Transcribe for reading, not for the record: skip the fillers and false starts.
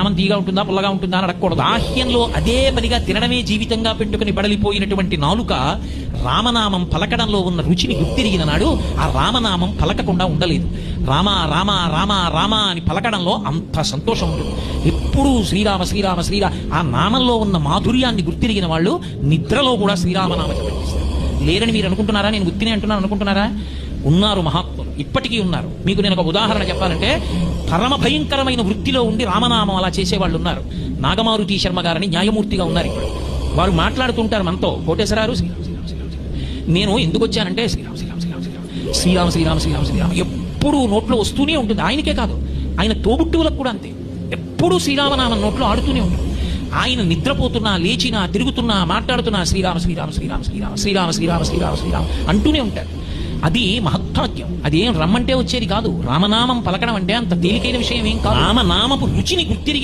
నామం తీగా ఉంటుందా పుల్లగా ఉంటుందా అని అడగకూడదు. బాహ్యంలో అదే పనిగా తినడమే జీవితంగా పెట్టుకుని బడలిపోయినటువంటి నాలుక రామనామం పలకడంలో ఉన్న రుచిని గుర్తిరిగిన నాడు ఆ రామనామం పలకకుండా ఉండలేదు. రామ రామ రామ రామ అని పలకడంలో అంత సంతోషం ఉంటుంది. ఎప్పుడూ శ్రీరామ శ్రీరామ శ్రీరామ ఆ నామంలో ఉన్న మాధుర్యాన్ని గుర్తిరిగిన వాళ్ళు నిద్రలో కూడా శ్రీరామనామ జపిస్తారు. లేరని మీరు అనుకుంటున్నారా? నేను గుర్తినే అంటున్నాను అనుకుంటున్నారా? ఉన్నారు మహాత్ములు, ఇప్పటికీ ఉన్నారు. మీకు నేను ఒక ఉదాహరణ చెప్పాలంటే, పరమ భయంకరమైన వృత్తిలో ఉండి రామనామం అలా చేసేవాళ్ళు ఉన్నారు. నాగమారుతి శర్మ గారని న్యాయమూర్తిగా ఉన్నారు. ఇప్పుడు వారు మాట్లాడుతుంటారు మనతో, కోటేశ్వరారు శ్రీరామ శ్రీరామ శ్రీరామ నేను ఎందుకు వచ్చానంటే శ్రీరామ శ్రీరామ శ్రీరామ శ్రీరామ శ్రీరామ శ్రీరామ శ్రీరామ శ్రీరామ ఎప్పుడు నోట్లో వస్తూనే ఉంటుంది. ఆయనకే కాదు, ఆయన తోబుట్టువులకు కూడా అంతే. ఎప్పుడూ శ్రీరామనామం నోట్లో ఆడుతూనే ఉంటుంది. ఆయన నిద్రపోతున్నా, లేచినా, తిరుగుతున్నా, మాట్లాడుతున్నా శ్రీరామ శ్రీరామ శ్రీరామ శ్రీరామ శ్రీరామ శ్రీరామ శ్రీరామ శ్రీరామ అంటూనే ఉంటారు. అది మహత్వాక్యం. అదేం రమ్మంటే వచ్చేది కాదు. రామనామం పలకడం అంటే అంత తేలికైన విషయం ఏం కాదు. రామనామపు రుచిని గుర్తిరిగిన